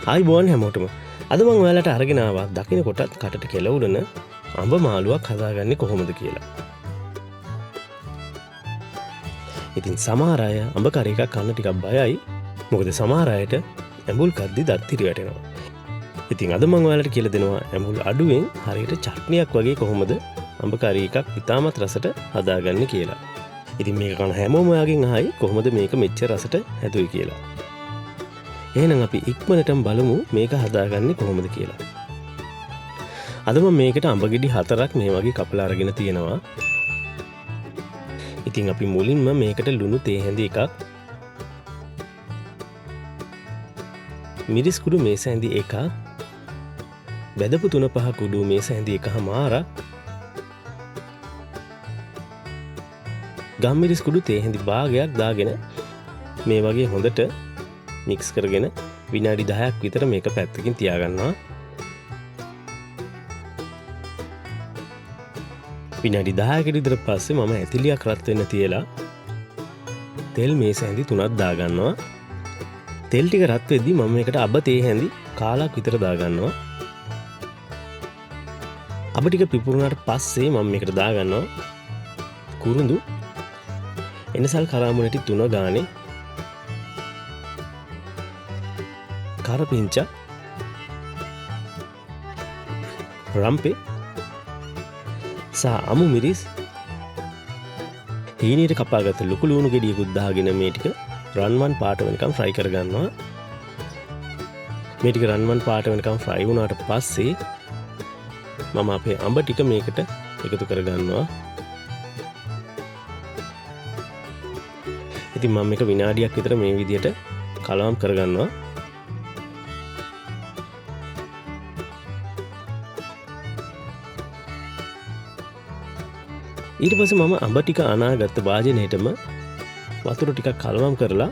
ආයිබෝන් හැමෝටම. අද මම ඔයාලට අරගෙන ආවා දකින්න කොටත් කටට කෙලවුරන අඹ මාළුවක් හදාගන්නේ කොහොමද කියලා. ඉතින් සමහර අය අඹ කරි එකක් කන්න ටිකක් බයයි. මොකද සමහර අයට ඇඹුල් කද්දි දත් ඉරි වැටෙනවා. ඉතින් අද මම ඔයාලට කියලා දෙනවා ඇඹුල් අඩුවෙන් හරියට චට්නියක් වගේ කොහොමද අඹ කරි එකක් ඉතාමත් රසට හදාගන්නේ කියලා. ඉතින් මේක කන හැමෝම ඔයාගෙන් අහයි කොහොමද මේක මෙච්චර රසට හැදුවේ කියලා. එහෙනම් අපි ඉක්මනටම බලමු මේක හදාගන්නේ කොහොමද කියලා. අද මම මේකට අඹ ගෙඩි 4ක් මේ වගේ කපලා අරගෙන තියෙනවා. ඉතින් අපි මුලින්ම මේකට ලුණු තේ හැඳි එකක්, මිරිස් කුඩු මේස හැඳි එකක්, බෙදපු 3-5 කුඩු මේස හැඳි එකමාරක්, ගම්මිරිස් කුඩු තේ හැඳි භාගයක් දාගෙන මේ වගේ හොඳට මික්ස් කරගෙන විනාඩි 10ක් විතර මේක පැත්තකින් තියාගන්නවා. විනාඩි 10කට විතර පස්සේ මම ඇතිලියක් රත් වෙන්න තියලා තෙල් මේස හැඳි 3ක් දාගන්නවා. තෙල් ටික රත් වෙද්දි මම මේකට අබ තේ හැඳි කාලක් විතර දාගන්නවා. අබ ටික පිපුරුනාට පස්සේ මම මේකට දාගන්නවා කුරුඳු එනසල් කරාමුණටි 3 ගානේ, කරපිංචා, රම්පේ සහ අමු මිරිස්, හීනීට කපාගත්ත ලොකු ලුණු ගෙඩියකුත් දාගෙන මේ ටික රන්වන් පාට වෙනකම් ෆ්‍රයි කරගන්නවා. මේ ටික රන්වන් පාට වෙනකම් ෆ්‍රයි වුණාට පස්සේ මම අපේ අඹ ටික මේකට එකතු කරගන්නවා. ඉතින් මම මේක විනාඩියක් විතර මේ විදිහට කලවම් කරගන්නවා. ඊට පස්සේ මම අඹ ටික අනාගත්ත වාජනයේටම වතුර ටිකක් කලවම් කරලා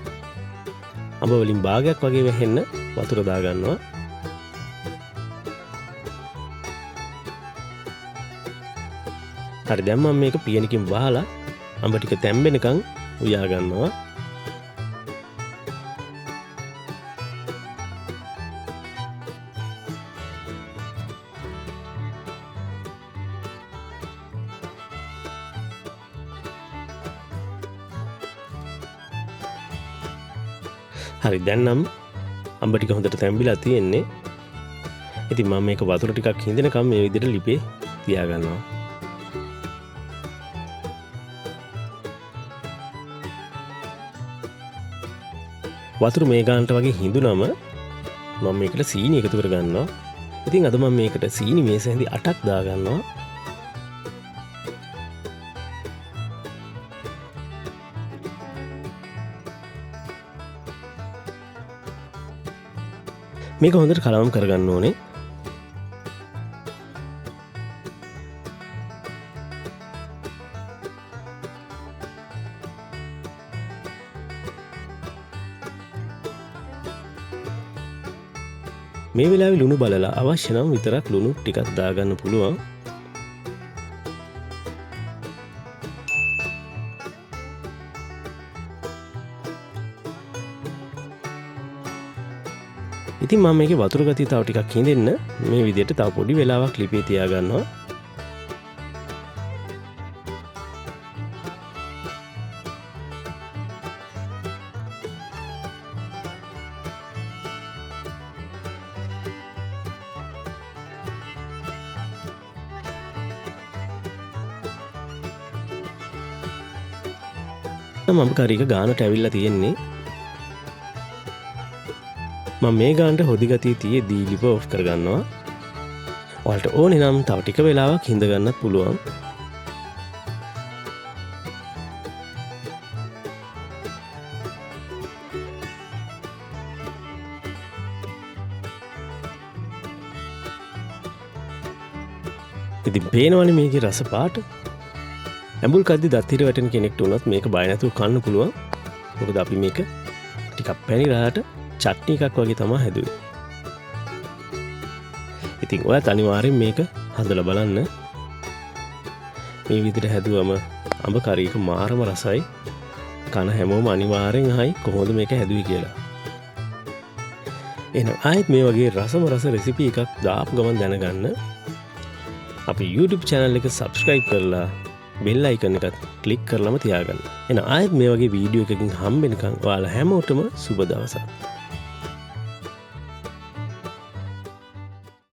අඹ වලින් භාගයක් වගේ වැහෙන්න වතුර දාගන්නවා. හරි, දැන් මම මේක පියනකින් වහලා අඹ ටික තැම්බෙනකන් උයා ගන්නවා. හරි, දැන් නම් අඹ ටික හොඳට තැම්බිලා තියෙන්නේ. ඉතින් මම මේක වතුර ටිකක් හිඳිනකම් මේ විදිහට ලිපේ තියාගන්නවා. වතුර මේ ගානට වගේ හිඳුනම මම මේකට සීනි එකතු කරගන්නවා. ඉතින් අද මම මේකට සීනි මේස හැඳි 8ක් දාගන්නවා. මේක හොඳට කලවම් කරගන්න ඕනේ. මේ වෙලාවේ ලුණු බලලා අවශ්‍ය නම් විතරක් ලුණු ටිකක් දාගන්න පුළුවන්. ඉතින් මම මේකේ වතුර ගතිය තව ටිකක් හිඳෙන්න මේ විදිහට තව පොඩි වෙලාවක් ලිපේ තියාගන්නවා. මම කරික ගානට ඇවිල්ලා තියෙන්නේ. මම මේ ගානට හොදි ගතිය තියේදී ලිප ඔෆ් කරගන්නවා. ඔයාලට ඕනේ නම් තව ටික වෙලාවක් හිඳ ගන්නත් පුළුවන්. ඉතින් පේනවනේ මේකේ රස පාට. ඇඹුල් කද්දි දත් හිර වැටෙන කෙනෙක්ට උනත් මේක බය නැතුව කන්න පුළුවන්. මොකද අපි මේක ටිකක් පැණි රහට චට්නි එකක් වගේ තමයි හැදුවේ. ඉතින් ඔයත් අනිවාර්යෙන් මේක හදලා බලන්න. මේ විදිහට හැදුවම අඹ කරි එක මාරම රසයි. කන හැමෝම අනිවාර්යෙන් අහයි කොහොමද මේක හැදුවේ කියලා. එන ආයෙත් මේ වගේ රසම රස රෙසිපි එකක් දාපු ගමන් දැනගන්න අපි YouTube channel එක subscribe කරලා bell icon එකත් click කරලම තියාගන්න. එන ආයෙත් මේ වගේ වීඩියෝ එකකින් හම්බෙනකන් ඔයාලා හැමෝටම සුබ දවසක්.